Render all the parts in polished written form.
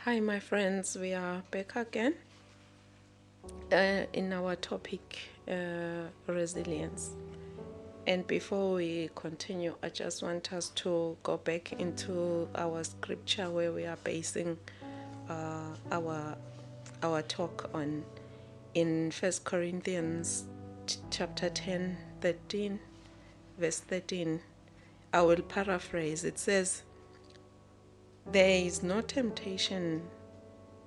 Hi, my friends. We are back again in our topic resilience. And before we continue, I just want us to go back into our scripture where we are basing our talk on in First Corinthians chapter 10, 13, verse 13. I will paraphrase. It says, "There is no temptation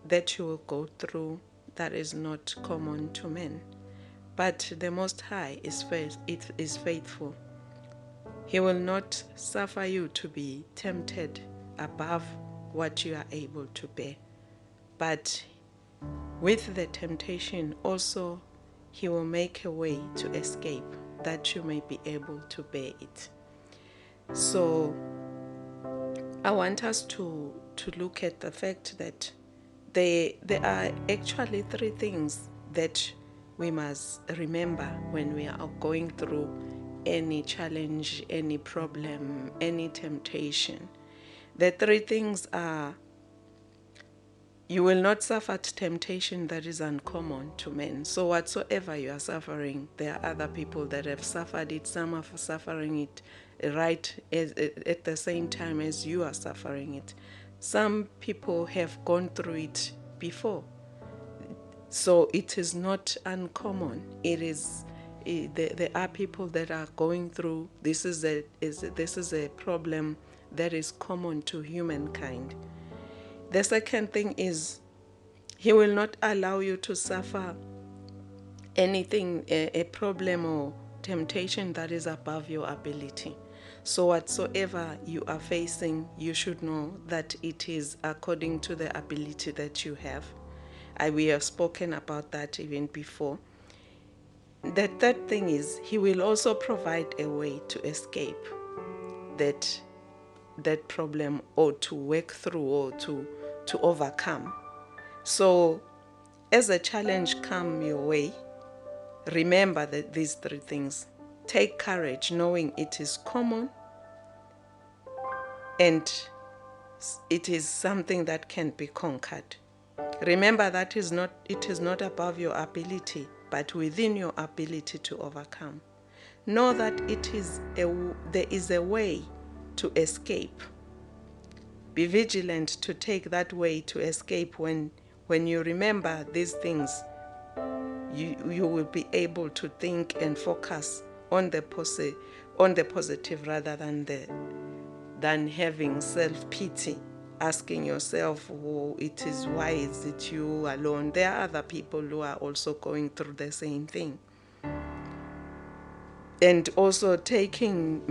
that you will go through that is not common to men. But the Most High is faithful. He will not suffer you to be tempted above what you are able to bear. But with the temptation also, He will make a way to escape that you may be able to bear it." So I want us to look at the fact that there are actually three things that we must remember when we are going through any challenge, any problem, any temptation. The three things are: you will not suffer temptation that is uncommon to men. So whatsoever you are suffering, there are other people that have suffered it. Some are suffering it right at the same time as you are suffering it. Some people have gone through it before. So it is not uncommon. There are people that are going through this. This is a problem that is common to humankind. The second thing is, He will not allow you to suffer anything, a problem or temptation that is above your ability. So whatsoever you are facing, you should know that it is according to the ability that you have. We have spoken about that even before. The third thing is, He will also provide a way to escape that problem, or to work through, or to overcome. So as a challenge come your way, remember that these three things. Take courage, knowing it is common and it is something that can be conquered. Remember that it is not above your ability, but within your ability to overcome. Know that there is a way to escape. Be vigilant to take that way to escape. When you remember these things, you will be able to think and focus on the positive rather than having self-pity, asking yourself, oh, why is it you alone? There are other people who are also going through the same thing. And also taking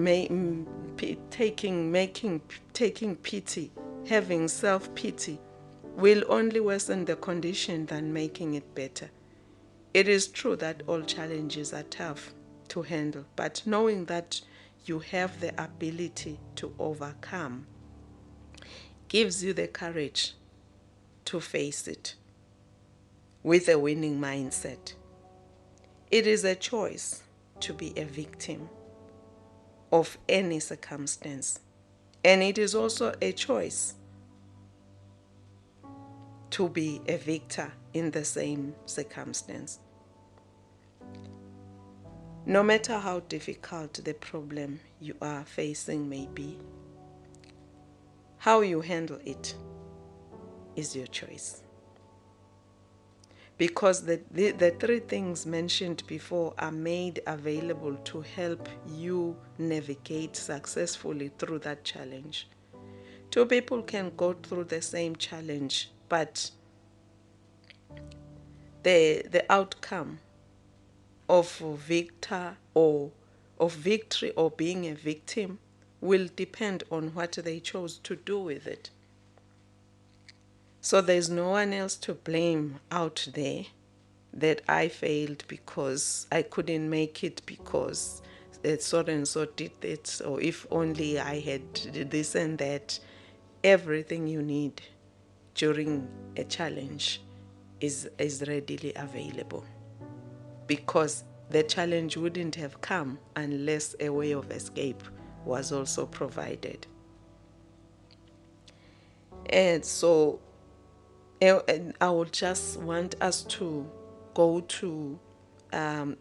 pity, having self-pity, will only worsen the condition than making it better. It is true that all challenges are tough to handle, but knowing that you have the ability to overcome gives you the courage to face it with a winning mindset. It is a choice to be a victim of any circumstance, and it is also a choice to be a victor in the same circumstance. No matter how difficult the problem you are facing may be, how you handle it is your choice. Because the three things mentioned before are made available to help you navigate successfully through that challenge. Two people can go through the same challenge, but the outcome of victory or being a victim will depend on what they chose to do with it. So there's no one else to blame out there that I failed because I couldn't make it because so and so did it, or if only I had this and that. Everything you need during a challenge is readily available, because the challenge wouldn't have come unless a way of escape was also provided. And so And I would just want us to go to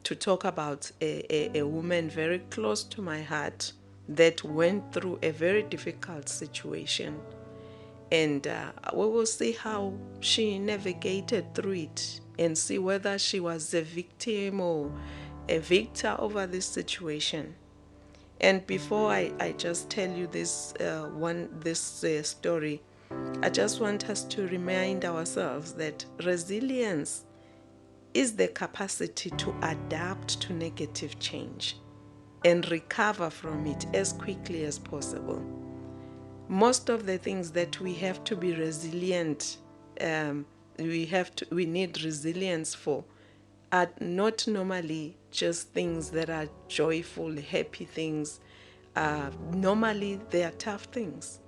talk about a woman very close to my heart that went through a very difficult situation. And we will see how she navigated through it and see whether she was a victim or a victor over this situation. And before I just tell you this story, I just want us to remind ourselves that resilience is the capacity to adapt to negative change and recover from it as quickly as possible. Most of the things that we have to be resilient, we need resilience for, are not normally just things that are joyful, happy things. Normally, they are tough things,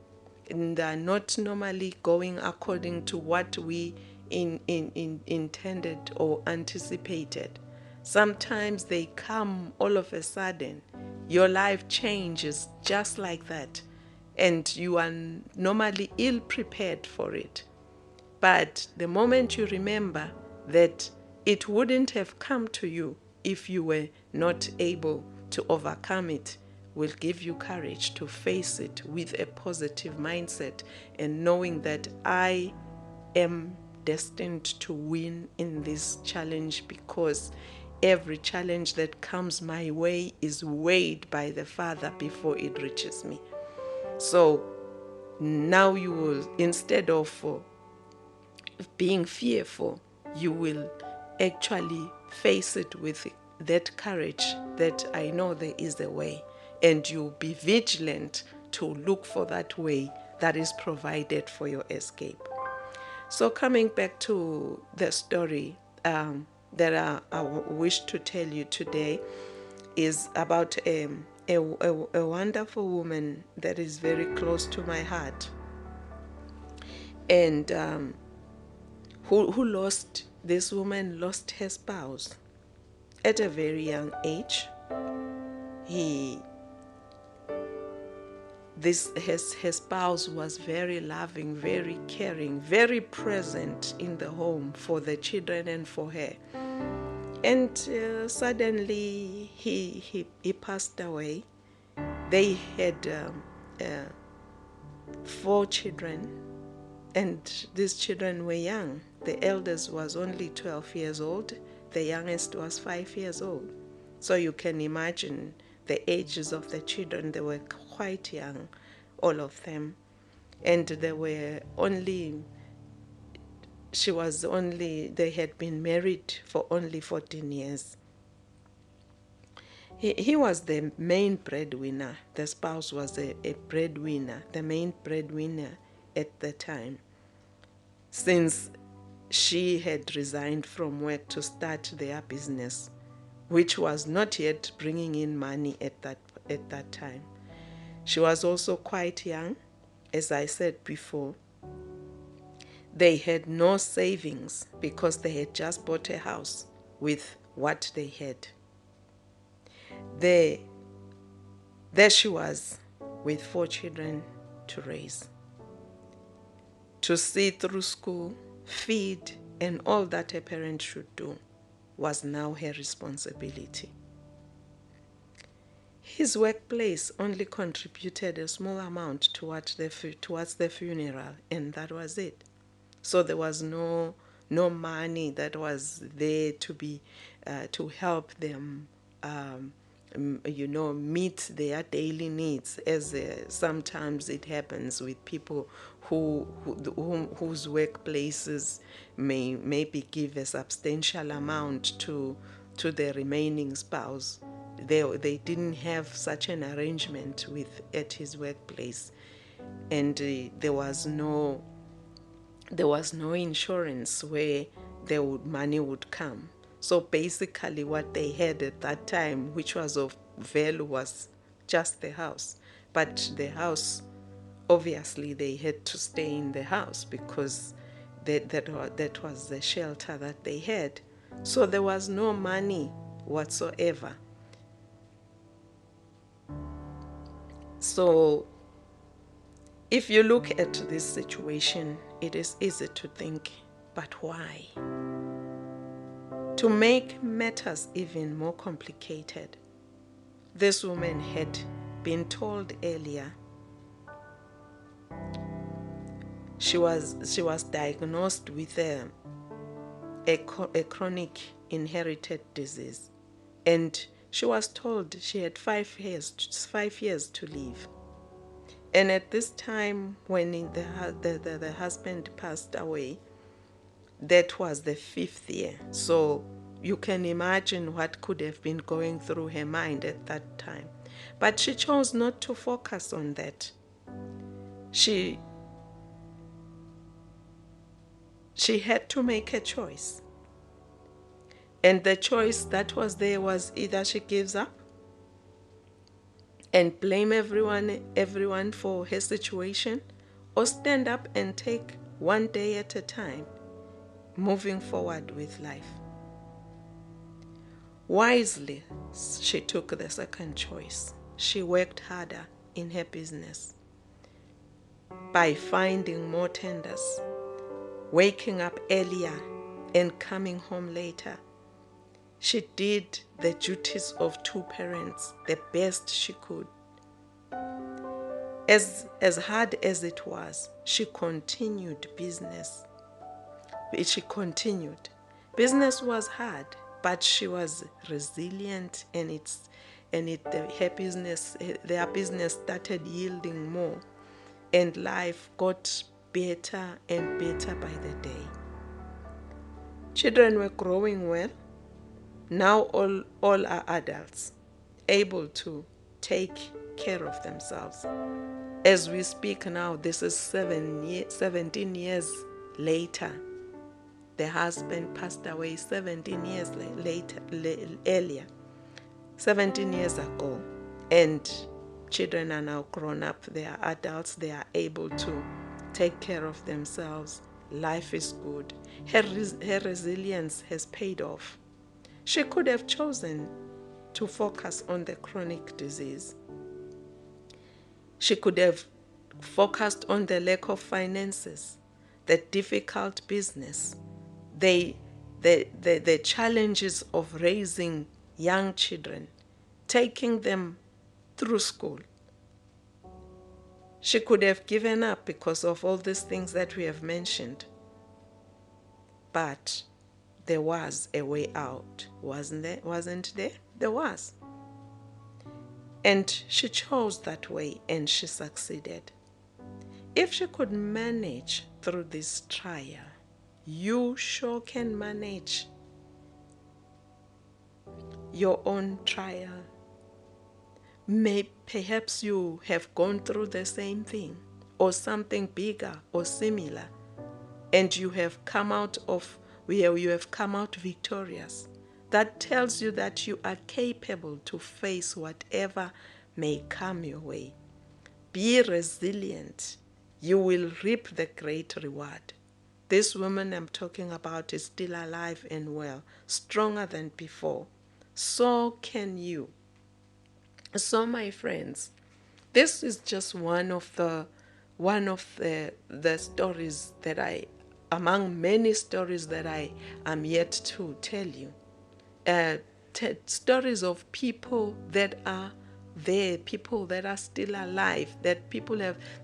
and they are not normally going according to what we intended or anticipated. Sometimes they come all of a sudden. Your life changes just like that, and you are normally ill prepared for it. But the moment you remember that it wouldn't have come to you if you were not able to overcome it, will give you courage to face it with a positive mindset and knowing that I am destined to win in this challenge, because every challenge that comes my way is weighed by the Father before it reaches me. So now you will, instead of being fearful, you will actually face it with that courage that I know there is a way, and you'll be vigilant to look for that way that is provided for your escape. So, coming back to the story that I wish to tell you today is about a wonderful woman that is very close to my heart, and who lost, this woman lost her spouse at a very young age. He this Her spouse was very loving, very caring, very present in the home for the children and for her. And suddenly he passed away. They had 4 children, and these children were young. The eldest was only 12 years old. The youngest was 5 years old. So you can imagine the ages of the children. They were quite young, all of them. And they had been married for only 14 years. He was the main breadwinner. The spouse was a breadwinner, the main breadwinner at the time, since she had resigned from work to start their business, which was not yet bringing in money at that time. She was also quite young, as I said before. They had no savings because they had just bought a house with what they had. There she was with 4 children to raise, to see through school, feed, and all that a parent should do was now her responsibility. His workplace only contributed a small amount towards the funeral, and that was it. So there was no money that was there to be to help them meet their daily needs, as sometimes it happens with people whose workplaces may maybe give a substantial amount to the remaining spouse. They didn't have such an arrangement at his workplace, and there was no insurance where money would come. So basically what they had at that time, which was of value, was just the house. But the house, obviously they had to stay in the house because that was the shelter that they had. So there was no money whatsoever. So If you look at this situation, it is easy to think, but why? To make matters even more complicated, this woman had been told earlier she was diagnosed with a chronic inherited disease, and she was told she had 5 years to live. And at this time, when the husband passed away, that was the 5th year. So you can imagine what could have been going through her mind at that time. But she chose not to focus on that. She had to make a choice. And the choice that was there was either she gives up and blame everyone for her situation, or stand up and take one day at a time, moving forward with life. Wisely, she took the second choice. She worked harder in her business by finding more tenders, waking up earlier and coming home later. She did the duties of 2 parents the best she could. As hard as it was, she continued business. She continued. Business was hard, but she was resilient, and their business started yielding more, and life got better and better by the day. Children were growing well. Now all are adults, able to take care of themselves. As we speak now, this is 17 years later. The husband passed away 17 years earlier, 17 years ago. And children are now grown up. They are adults. They are able to take care of themselves. Life is good. Her resilience has paid off. She could have chosen to focus on the chronic disease. She could have focused on the lack of finances, the difficult business, the challenges of raising young children, taking them through school. She could have given up because of all these things that we have mentioned. But there was a way out, wasn't there? There was. And she chose that way, and she succeeded. If she could manage through this trial, you sure can manage your own trial. Perhaps you have gone through the same thing, or something bigger or similar, and you have come out victorious. That tells you that you are capable to face whatever may come your way. Be resilient. You will reap the great reward. This woman I'm talking about is still alive and well, stronger than before. So can you. So, my friends, this is just one of the stories that among many stories that I am yet to tell you. Stories of people that are there, people that are still alive, that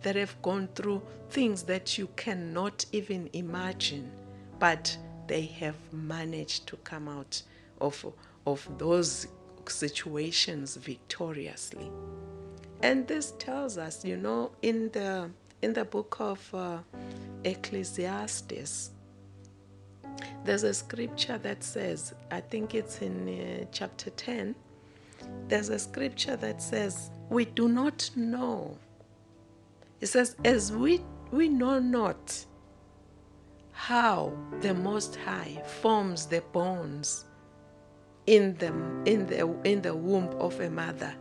have gone through things that you cannot even imagine, but they have managed to come out of those situations victoriously. And this tells us, in the book of Ecclesiastes, there's a scripture that says, I think it's in chapter 10, there's a scripture that says, we do not know. It says, as we know not how the Most High forms the bones in the womb of a mother,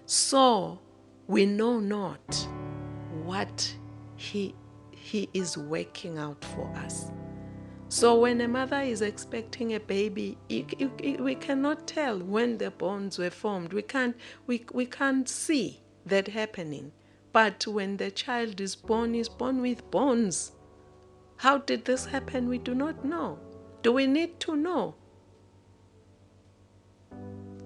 so we know not what he is working out for us. So when a mother is expecting a baby, we cannot tell when the bones were formed. We can't see that happening. But when the child is born with bones. How did this happen? We do not know. Do we need to know?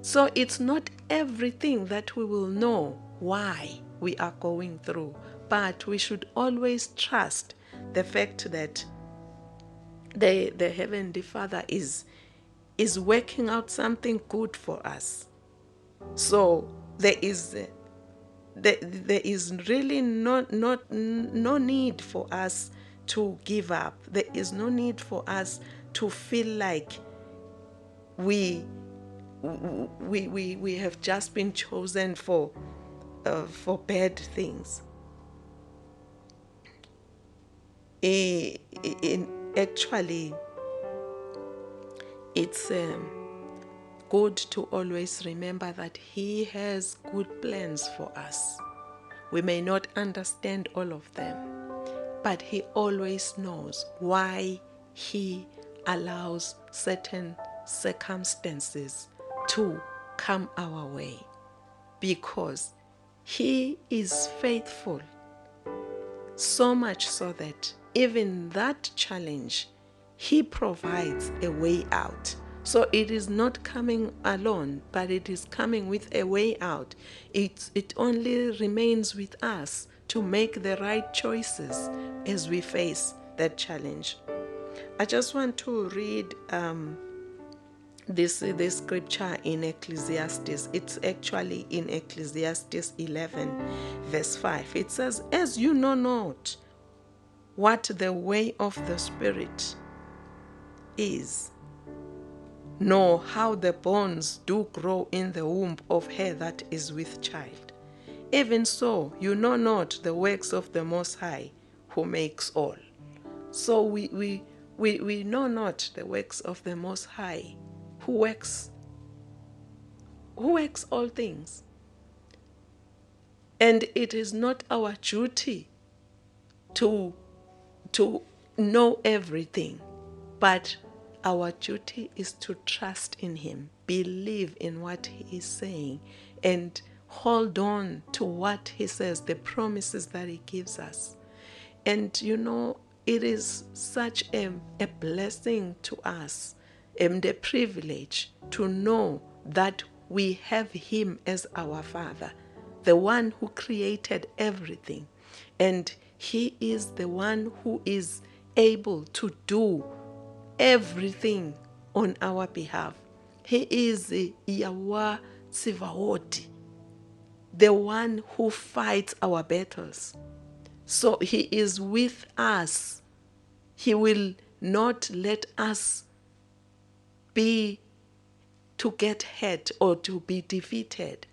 So it's not everything that we will know why we are going through, but we should always trust the fact that the Heavenly Father is working out something good for us. So there is really no need for us to give up. There is no need for us to feel like we have just been chosen for bad things. Actually, it's good to always remember that He has good plans for us. We may not understand all of them, but He always knows why He allows certain circumstances to come our way, because He is faithful, so much so that even that challenge, He provides a way out. So it is not coming alone, but it is coming with a way out. It only remains with us to make the right choices as we face that challenge. I just want to read this scripture in Ecclesiastes. It's actually in Ecclesiastes 11 verse 5. It says, "As you know not what the way of the Spirit is, nor how the bones do grow in the womb of her that is with child, even so you know not the works of the Most High, who makes all." So we know not the works of the Most High, who works all things. And it is not our duty to know everything, but our duty is to trust in Him, believe in what He is saying, and hold on to what He says, the promises that He gives us. And it is such a blessing to us and a privilege to know that we have Him as our Father, the one who created everything. And He is the one who is able to do everything on our behalf. He is Yahweh Tsevaot, the one who fights our battles. So He is with us. He will not let us to get hurt or to be defeated.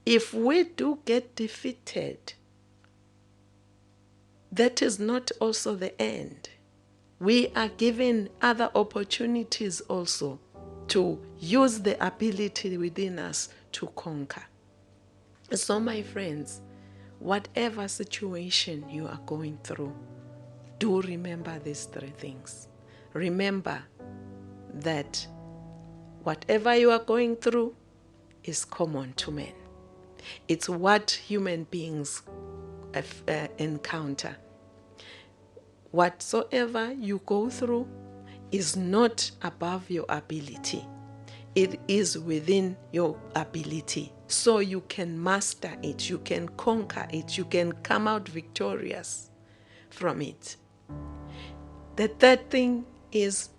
If we do get defeated, that is not also the end. We are given other opportunities also to use the ability within us to conquer. So my friends, whatever situation you are going through, do remember these three things. Remember that whatever you are going through is common to men. It's what human beings encounter. Whatsoever you go through is not above your ability. It is within your ability. So you can master it, you can conquer it, you can come out victorious from it. The third thing is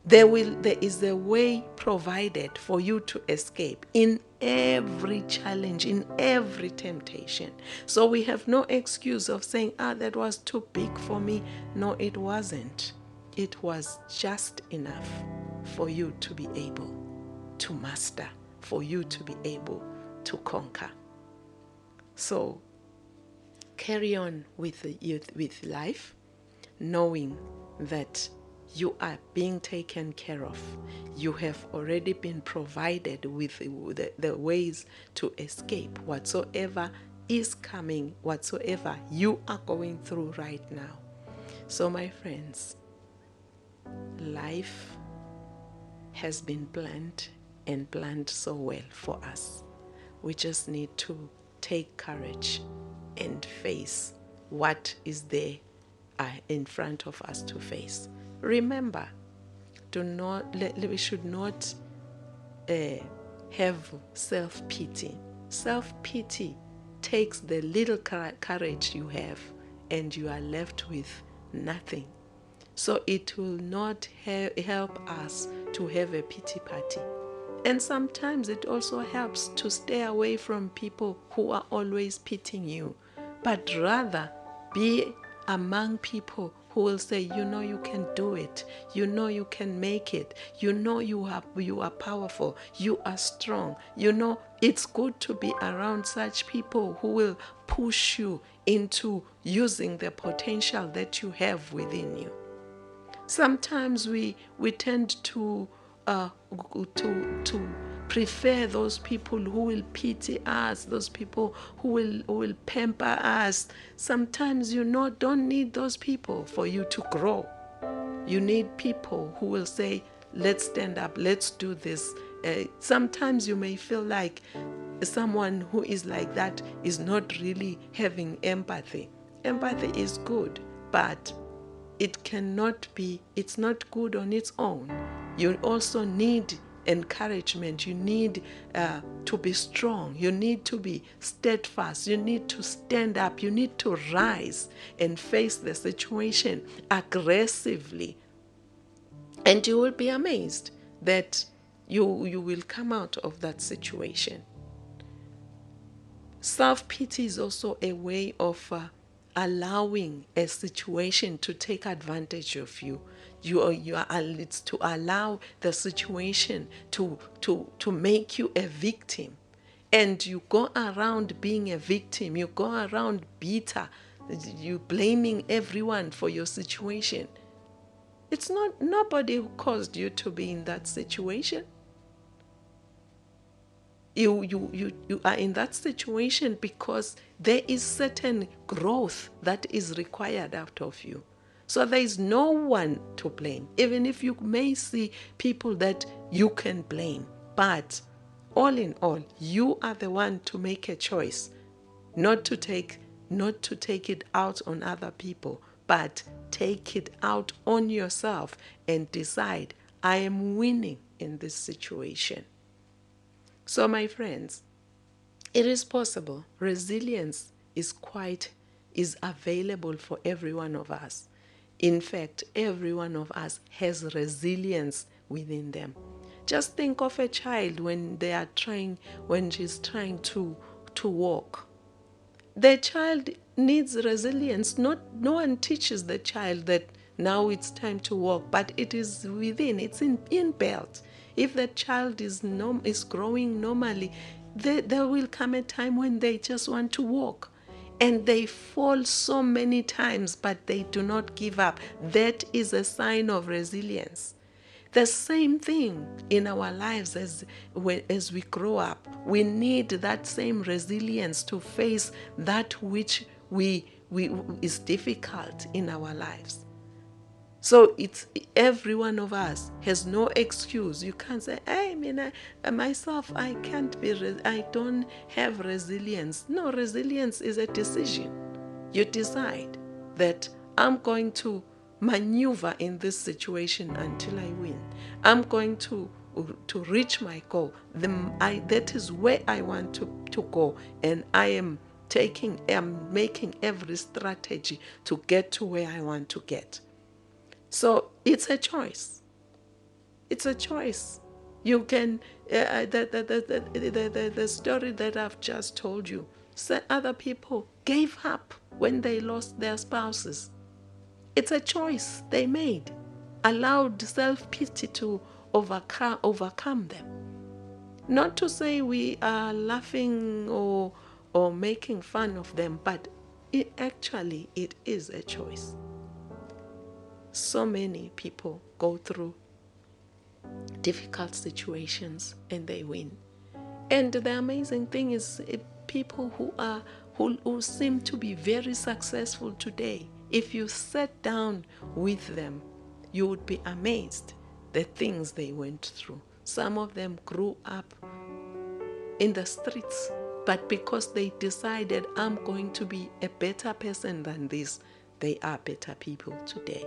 there is a way provided for you to escape in every challenge, in every temptation. So we have no excuse of saying, that was too big for me. No, it wasn't. It was just enough for you to be able to master, for you to be able to conquer. So carry on with life, knowing that you are being taken care of. You have already been provided with the ways to escape whatsoever is coming, whatsoever you are going through right now. So my friends, life has been planned and planned so well for us. We just need to take courage and face what is there in front of us to face. Remember, we should not have self-pity. Self-pity takes the little courage you have and you are left with nothing. So it will not help us to have a pity party. And sometimes it also helps to stay away from people who are always pitying you, but rather be among people who will say, you can do it. You can make it. You are powerful. You are strong. It's good to be around such people who will push you into using the potential that you have within you. Sometimes we tend to prefer those people who will pity us, those people who will pamper us. Sometimes don't need those people for you to grow. You need people who will say, let's stand up, let's do this. Sometimes you may feel like someone who is like that is not really having empathy. Empathy is good, but it's not good on its own. You also need encouragement. You need to be strong. You need to be steadfast. You need to stand up. You need to rise and face the situation aggressively. And you will be amazed that you will come out of that situation. Self-pity is also a way of allowing a situation to take advantage of you. It's to allow the situation to make you a victim. And you go around being a victim. You go around bitter. You blaming everyone for your situation. It's nobody who caused you to be in that situation. You are in that situation because there is certain growth that is required out of you. So there is no one to blame, even if you may see people that you can blame. But all in all, you are the one to make a choice, not to take it out on other people, but take it out on yourself and decide, I am winning in this situation. So my friends, it is possible. Resilience is available for every one of us. In fact, every one of us has resilience within them. Just think of a child when she's trying to walk. The child needs resilience. No one teaches the child that now it's time to walk, but it is within, it's inbuilt. If the child is growing normally, there will come a time when they just want to walk. And they fall so many times, but they do not give up. That is a sign of resilience. The same thing in our lives as we grow up. We need that same resilience to face that which is difficult in our lives. So every one of us has no excuse. You can't say, hey, myself, I don't have resilience. No, resilience is a decision. You decide that I'm going to maneuver in this situation until I win. I'm going to reach my goal. That is where I want to go, and I am making every strategy to get to where I want to get. So it's a choice. It's a choice. You can the story that I've just told you. Other people gave up when they lost their spouses. It's a choice they made. Allowed self-pity to overcome them. Not to say we are laughing or making fun of them, but it is a choice. So many people go through difficult situations and they win. And the amazing thing is people who seem to be very successful today, if you sat down with them, you would be amazed the things they went through. Some of them grew up in the streets. But because they decided, I'm going to be a better person than this, they are better people today.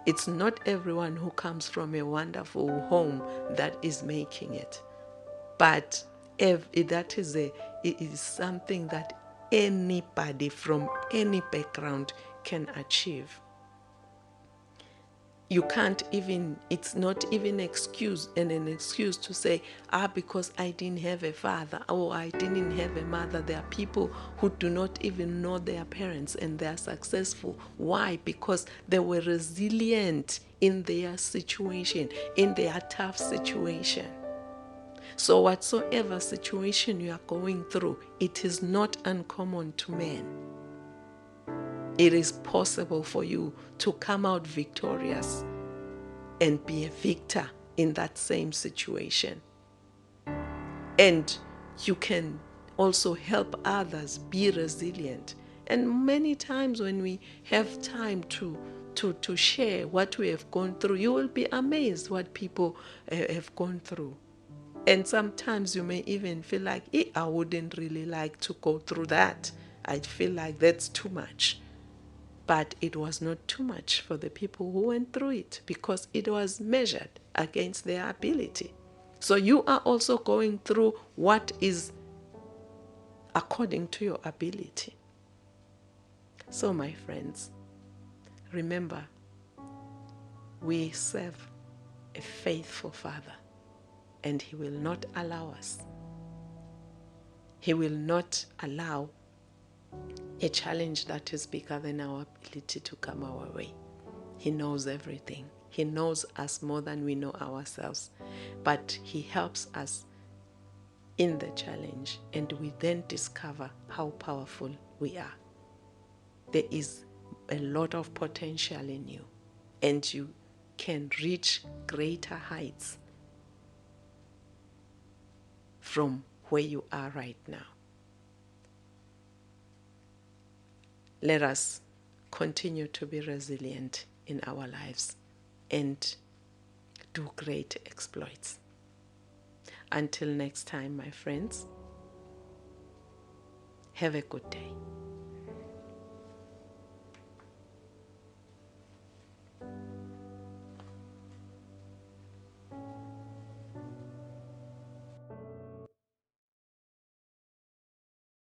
It's not everyone who comes from a wonderful home that is making it. But if that is it is something that anybody from any background can achieve. You can't even, it's not even an excuse to say, because I didn't have a father or I didn't have a mother. There are people who do not even know their parents and they are successful. Why? Because they were resilient in their situation, in their tough situation. So whatsoever situation you are going through, it is not uncommon to men. It is possible for you to come out victorious and be a victor in that same situation. And you can also help others be resilient. And many times when we have time to share what we have gone through, you will be amazed what people have gone through. And sometimes you may even feel like, I wouldn't really like to go through that. I feel like that's too much. But it was not too much for the people who went through it because it was measured against their ability. So you are also going through what is according to your ability. So my friends, remember, we serve a faithful Father, and He will not allow us. He will not allow a challenge that is bigger than our ability to come our way. He knows everything. He knows us more than we know ourselves. But He helps us in the challenge, and we then discover how powerful we are. There is a lot of potential in you, and you can reach greater heights from where you are right now. Let us continue to be resilient in our lives and do great exploits. Until next time, my friends, have a good day.